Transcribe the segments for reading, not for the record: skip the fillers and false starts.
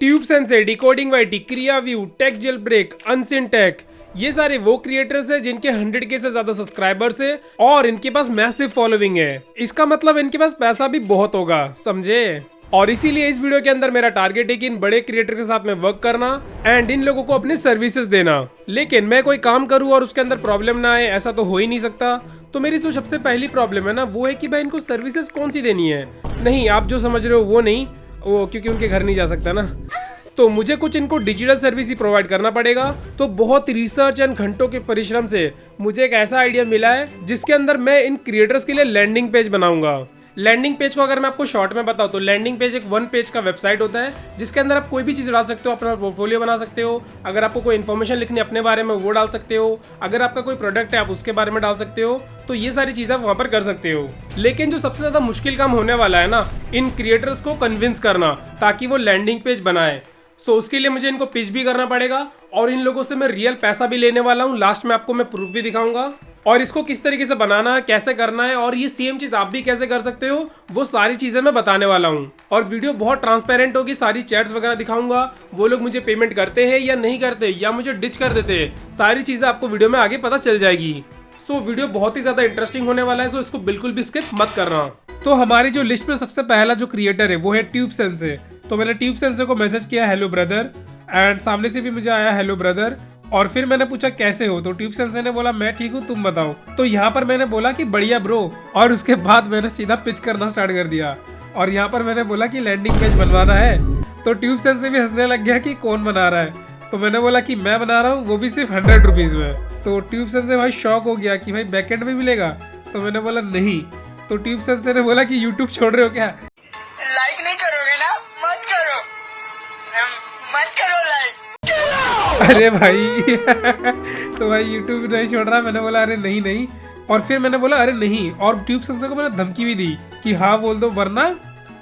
Tube sensei, decoding YT, Kriya view, tech jail break, unseen tech, ये सारे वो creators हैं जिनके 100K से ज्यादा सब्सक्राइबर्स है और इनके पास मैसिव फॉलोइंग है। इसका मतलब इनके पास पैसा भी बहुत होगा, समझे। और इसीलिए इस वीडियो के अंदर मेरा टारगेट है कि इन बड़े क्रिएटर के साथ में वर्क करना एंड इन लोगों को अपनी सर्विसेज देना। लेकिन मैं कोई काम करूँ और उसके अंदर प्रॉब्लम ना आए, ऐसा तो हो ही नहीं सकता। तो मेरी जो सबसे पहली प्रॉब्लम है ना, वो है कि भाई इनको सर्विसेज कौन सी देनी है। नहीं, आप जो समझ रहे हो वो नहीं, वो क्योंकि उनके घर नहीं जा सकता ना, तो मुझे कुछ इनको डिजिटल सर्विस ही प्रोवाइड करना पड़ेगा। तो बहुत रिसर्च एंड घंटों के परिश्रम से मुझे एक ऐसा आइडिया मिला है जिसके अंदर मैं इन क्रिएटर्स के लिए लैंडिंग पेज बनाऊंगा। लैंडिंग पेज को अगर मैं आपको शॉर्ट में बताऊं तो लैंडिंग पेज एक 1 पेज का वेबसाइट होता है जिसके अंदर आप कोई भी चीज़ डाल सकते हो, अपना पोर्टफोलियो बना सकते हो। अगर आपको कोई इन्फॉर्मेशन लिखनी है अपने बारे में वो डाल सकते हो, अगर आपका कोई प्रोडक्ट है आप उसके बारे में डाल सकते हो। तो ये सारी चीज़ें आप वहाँ पर कर सकते हो। लेकिन जो सबसे ज़्यादा मुश्किल काम होने वाला है ना, इन क्रिएटर्स को कन्विंस करना ताकि वो लैंडिंग पेज बनाए। सो उसके लिए मुझे इनको पिच भी करना पड़ेगा और इन लोगों से मैं रियल पैसा भी लेने वाला हूँ। लास्ट में आपको मैं प्रूफ भी दिखाऊंगा और इसको किस तरीके से बनाना है, कैसे करना है और ये सेम चीज आप भी कैसे कर सकते हो, वो सारी चीजें मैं बताने वाला हूँ। और वीडियो बहुत ट्रांसपेरेंट होगी, सारी चैट्स वगैरह दिखाऊंगा, वो लोग मुझे पेमेंट करते हैं या नहीं करते या मुझे डिच कर देते हैं, सारी चीजें आपको वीडियो में आगे पता चल जाएगी। सो वीडियो बहुत ही ज्यादा इंटरेस्टिंग होने वाला है, सो इसको बिल्कुल भी स्किप मत करना। तो हमारी जो लिस्ट में सबसे पहला जो क्रिएटर है वो है ट्यूब सेंसे। तो मैंने ट्यूब सेंसे को मैसेज किया हेलो ब्रदर एंड सामने से भी मुझे आया हेलो ब्रदर। और फिर मैंने पूछा कैसे हो, तो ट्यूब सेंसे ने बोला मैं ठीक हूँ तुम बताओ। तो यहाँ पर मैंने बोला कि बढ़िया ब्रो, और उसके बाद मैंने सीधा पिच करना स्टार्ट कर दिया। और यहाँ पर मैंने बोला कि लैंडिंग पेज बनवाना है। तो ट्यूब सेंसे भी हंसने लग गया कि कौन बना रहा है। तो मैंने बोला कि मैं बना रहा हूँ, वो भी सिर्फ 100 रुपीज़ में। तो ट्यूब सेंसे भाई शॉक हो गया कि भाई बैकएंड में मिलेगा। तो मैंने बोला नहीं। तो ट्यूब सेंसे ने बोला कि यूट्यूब छोड़ रहे हो क्या, लाइक नहीं करोगे ना, मत करो, मत करो लाइक। अरे भाई तो भाई यूट्यूब नहीं छोड़ रहा। मैंने बोला अरे नहीं नहीं। और फिर मैंने बोला अरे नहीं, और ट्यूब सेंसर को मैंने धमकी भी दी कि हाँ बोल दो वरना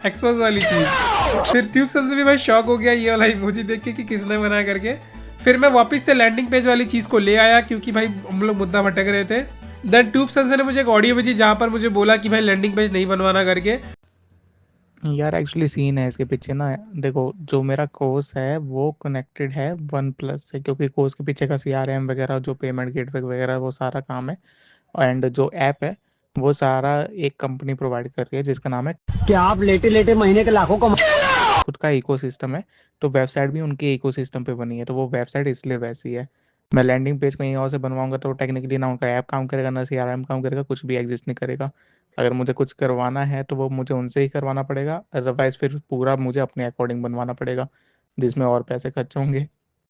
एक्सपोज वाली चीज। फिर ट्यूब सेंसर भी भाई शॉक हो गया ये वाला इमोजी देख के कि किसने बनाया करके। फिर मैं वापस से लैंडिंग पेज वाली चीज को ले आया क्योंकि भाई हम लोग मुद्दा भटक रहे थे। देन ट्यूब सेंसर ने मुझे एक ऑडियो भेजी जहाँ पर मुझे बोला कि भाई लैंडिंग पेज नहीं बनवाना करके। यार एक्चुअली सीन है इसके पीछे ना, देखो जो मेरा कोर्स है वो कनेक्टेड है वन प्लस से, क्योंकि कोर्स के पीछे का CRM वगैरह जो पेमेंट गेटवे वगैरह वो सारा काम है। एंड जो ऐप है वो सारा एक कंपनी प्रोवाइड कर रही है जिसका नाम है, क्या आप लेटे लेटे महीने के लाखों कमा। खुद का इकोसिस्टम है। तो वेबसाइट भी उनके इकोसिस्टम पे बनी है, तो वो वेबसाइट इसलिए वैसी है। मैं लैंडिंग पेज कहीं और से बनवाऊंगा तो टेक्निकली ना उनका ऐप काम करेगा ना CRM काम करेगा, कुछ भी एग्जिस्ट नहीं करेगा। अगर मुझे कुछ करवाना है तो वो मुझे उनसे ही करवाना पड़ेगा, अदरवाइज फिर पूरा मुझे अपने अकॉर्डिंग बनवाना पड़ेगा जिसमें और पैसे खर्च होंगे।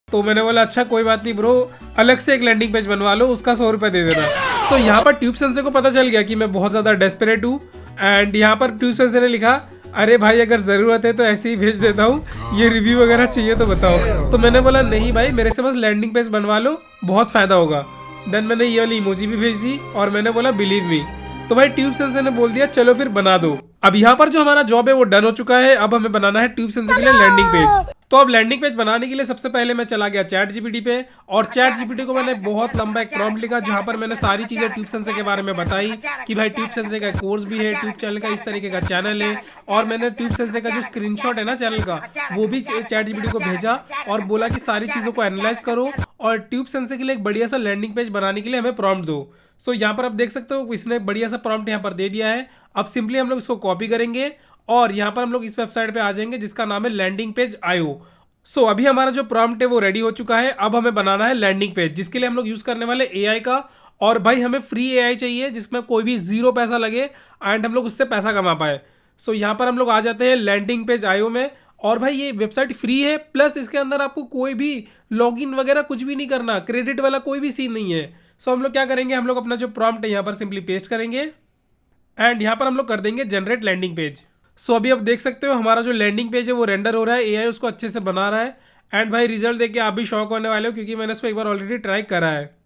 तो मैंने बोला अच्छा कोई बात नहीं ब्रो, अलग से एक लैंडिंग पेज बनवा लो, उसका 100 रुपये दे देना। तो यहाँ पर ट्यूब सेंसर को पता चल गया कि मैं बहुत ज़्यादा डेस्परेट हूँ। एंड यहाँ पर ट्यूब सेंसर ने लिखा अरे भाई अगर ज़रूरत है तो ऐसे ही भेज देता हूँ, ये रिव्यू वगैरह चाहिए तो बताओ। तो मैंने बोला नहीं भाई, मेरे से बस लैंडिंग पेज बनवा लो, बहुत फ़ायदा होगा। देन मैंने ये वाली इमोजी भी भेज दी और मैंने बोला बिलीव मी। तो भाई ट्यूब सेंसर ने बोल दिया चलो फिर बना दो। अब यहाँ पर जो हमारा जॉब है वो डन हो चुका है। अब हमें बनाना है ट्यूब सेंसर के लिए लैंडिंग पेज। तो अब लैंडिंग पेज बनाने के लिए सबसे पहले मैं चला गया चैट जीपीटी पे और चैट जीपीटी को मैंने बहुत लंबा एक प्रॉम्प्ट लिखा जहां पर मैंने सारी चीजें ट्यूब सेंसर के बारे में बताई कि भाई ट्यूब सेंसर का कोर्स भी है, ट्यूब चैनल का इस तरीके का चैनल है। और मैंने ट्यूब सेंसर का जो स्क्रीनशॉट है ना चैनल का, वो भी चैट जीपीटी को भेजा और बोला कि सारी चीजों को एनालाइज करो और ट्यूब सेंसर के लिए एक बढ़िया सा लैंडिंग पेज बनाने के लिए हमें प्रॉम्प्ट दो। सो यहाँ पर आप देख सकते हो इसने बढ़िया सा प्रॉम्प्ट यहाँ पर दे दिया है। अब सिंपली हम लोग इसको कॉपी करेंगे और यहाँ पर हम लोग इस वेबसाइट पे आ जाएंगे जिसका नाम है लैंडिंग पेज IO। सो अभी हमारा जो प्रॉम्प्ट है वो रेडी हो चुका है। अब हमें बनाना है लैंडिंग पेज जिसके लिए हम लोग यूज करने वाले AI का। और भाई हमें फ्री AI चाहिए जिसमें कोई भी 0 पैसा लगे एंड हम लोग उससे पैसा कमा पाए। सो यहाँ पर हम लोग आ जाते हैं लैंडिंग पेज IO में। और भाई ये वेबसाइट फ्री है, प्लस इसके अंदर आपको कोई भी लॉगिन वगैरह कुछ भी नहीं करना, क्रेडिट वाला कोई भी सीन नहीं है। सो हम लोग क्या करेंगे, हम लोग अपना जो प्रॉम्प्ट है यहाँ पर सिंपली पेस्ट करेंगे एंड यहाँ पर हम लोग कर देंगे जनरेट लैंडिंग पेज। सो अभी आप देख सकते हो हमारा जो लैंडिंग पेज है वो रेंडर हो रहा है, AI उसको अच्छे से बना रहा है। एंड भाई रिजल्ट देख के आप भी शॉक होने वाले हो क्योंकि मैंने इसको एक बार ऑलरेडी ट्राई करा है।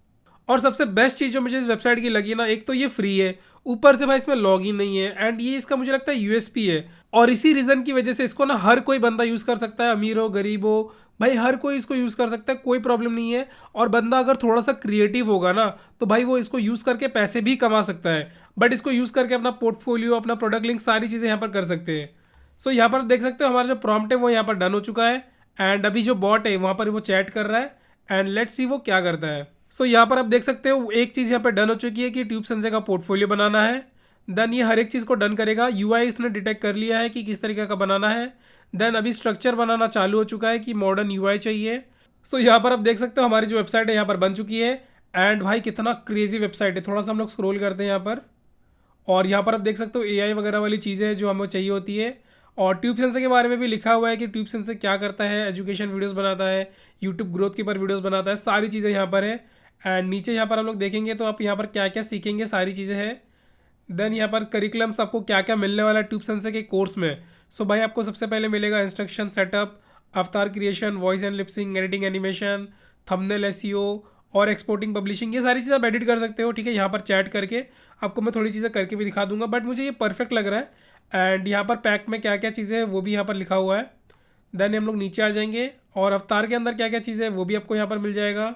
और सबसे बेस्ट चीज़ जो मुझे इस वेबसाइट की लगी ना, एक तो ये फ्री है, ऊपर से भाई इसमें लॉगिन नहीं है एंड ये इसका मुझे लगता है USP है। और इसी रीज़न की वजह से इसको ना हर कोई बंदा यूज़ कर सकता है, अमीर हो गरीब हो, भाई हर कोई इसको यूज़ कर सकता है, कोई प्रॉब्लम नहीं है। और बंदा अगर थोड़ा सा क्रिएटिव होगा ना तो भाई वो इसको यूज़ करके पैसे भी कमा सकता है। बट इसको यूज़ करके अपना पोर्टफोलियो, अपना प्रोडक्ट लिंक, सारी चीज़ें यहाँ पर कर सकते हैं। सो यहाँ पर देख सकते हो हमारा जो प्रॉम्प्ट है वो यहाँ पर डन हो चुका है। एंड अभी जो बॉट है वहाँ पर वो चैट कर रहा है एंड लेट्स सी वो क्या करता है। सो यहाँ पर आप देख सकते हो एक चीज़ यहाँ पर डन हो चुकी है कि ट्यूब सेंसर का पोर्टफोलियो बनाना है। देन ये हर एक चीज़ को डन करेगा। यूआई इसने डिटेक्ट कर लिया है कि किस तरीके का बनाना है। देन अभी स्ट्रक्चर बनाना चालू हो चुका है कि मॉडर्न यूआई चाहिए। सो यहाँ पर आप देख सकते हो हमारी जो वेबसाइट है यहाँ पर बन चुकी है। एंड भाई कितना क्रेजी वेबसाइट है। थोड़ा सा हम लोग स्क्रॉल करते हैं यहाँ पर, और यहाँ पर आप देख सकते हो एआई वगैरह वाली चीज़ें हैं जो हमें चाहिए होती है। और ट्यूब सेंसर के बारे में भी लिखा हुआ है कि ट्यूब सेंसर क्या करता है, एजुकेशन वीडियोस बनाता है, यूट्यूब ग्रोथ के ऊपर वीडियोस बनाता है, सारी चीज़ें यहाँ पर है। एंड नीचे यहाँ पर हम लोग देखेंगे तो आप यहाँ पर क्या क्या सीखेंगे सारी चीज़ें हैं। देन यहाँ पर करिकुलम्स आपको क्या क्या मिलने वाला है ट्यूब सेंसर के कोर्स में। सो भाई आपको सबसे पहले मिलेगा instruction setup, avatar creation, voice and lip syncing, editing animation, thumbnail SEO और एक्सपोर्टिंग पब्लिशिंग। ये सारी चीज़ें आप एडिट कर सकते हो, ठीक है। यहाँ पर चैट करके आपको मैं थोड़ी चीज़ें करके भी दिखा दूंगा, बट मुझे ये परफेक्ट लग रहा है। एंड यहाँ पर पैक में क्या क्या चीज़ें हैं वो भी यहाँ पर लिखा हुआ है। देन हम लोग नीचे आ जाएंगे और अवतार के अंदर क्या क्या चीज़ें हैं वो भी आपको यहाँ पर मिल जाएगा।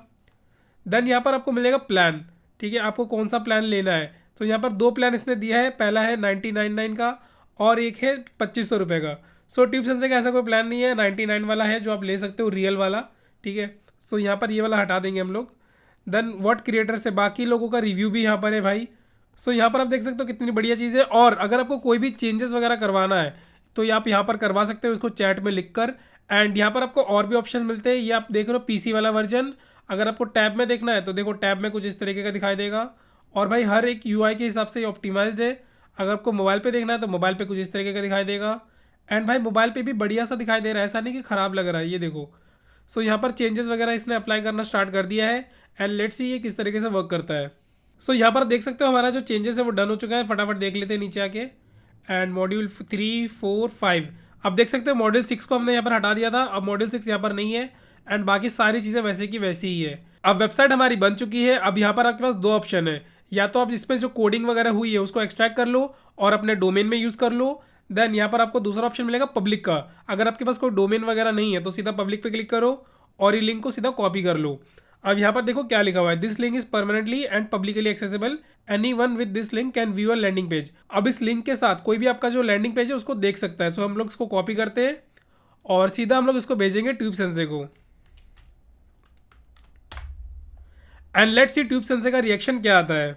देन यहाँ पर आपको मिलेगा प्लान, ठीक है, आपको कौन सा प्लान लेना है। तो यहाँ पर दो प्लान इसने दिया है, पहला है 99.9 का और एक है 2500 रुपये का। सो ट्यूब सेंसर का ऐसा कोई प्लान नहीं है, 99 वाला है जो आप ले सकते हो, रियल वाला, ठीक है। सो यहाँ पर ये वाला हटा देंगे हम लोग। देन व्हाट क्रिएटर से बाकी लोगों का रिव्यू भी यहाँ पर है भाई। सो यहाँ पर आप देख सकते हो कितनी बढ़िया चीज़ है। और अगर आपको कोई भी चेंजेस वगैरह करवाना है तो ये आप यहाँ पर करवा सकते हो इसको चैट में लिख कर। एंड यहाँ पर आपको और भी ऑप्शन मिलते हैं। ये आप देख रहे हो पीसी वाला वर्जन। अगर आपको टैब में देखना है तो देखो टैब में कुछ इस तरीके का दिखाई देगा। और भाई हर एक यूआई के हिसाब से ये ऑप्टिमाइज्ड है। अगर आपको मोबाइल पे देखना है तो मोबाइल पे कुछ इस तरीके का दिखाई देगा। एंड भाई मोबाइल पे भी बढ़िया सा दिखाई दे रहा है, ऐसा नहीं कि ख़राब लग रहा है, ये देखो। सो यहाँ पर चेंजेस वगैरह इसने अप्लाई करना स्टार्ट कर दिया है। एंड लेट्स सी ये किस तरीके से वर्क करता है। सो यहाँ पर देख सकते हो हमारा जो चेंजेस है वो डन हो चुका है। फटाफट देख लेते हैं नीचे आके। एंड मॉड्यूल 3, 4, 5 अब देख सकते हो मॉड्यूल 6 को हमने यहाँ पर हटा दिया था, अब मॉड्यूल 6 यहाँ पर नहीं है। एंड बाकी सारी चीज़ें वैसे की वैसी ही है। अब वेबसाइट हमारी बन चुकी है। अब यहाँ पर आपके पास दो ऑप्शन है, या तो आप इसमें जो कोडिंग वगैरह हुई है उसको एक्सट्रैक्ट कर लो और अपने डोमेन में यूज़ कर लो। देन यहाँ पर आपको दूसरा ऑप्शन मिलेगा पब्लिक का। अगर आपके पास कोई डोमेन वगैरह नहीं है तो सीधा पब्लिक पे क्लिक करो और ये लिंक को सीधा कॉपी कर लो। अब यहाँ पर देखो क्या लिखा हुआ है, this link is permanently and publicly accessible, anyone with this link can view a landing page. अब इस लिंक के साथ कोई भी आपका जो लैंडिंग पेज है उसको देख सकता है। सो हम लोग इसको कॉपी करते हैं और सीधा हम लोग इसको भेजेंगे ट्यूब सेंसर को। And let's see tube sensor का रिएक्शन क्या आता है।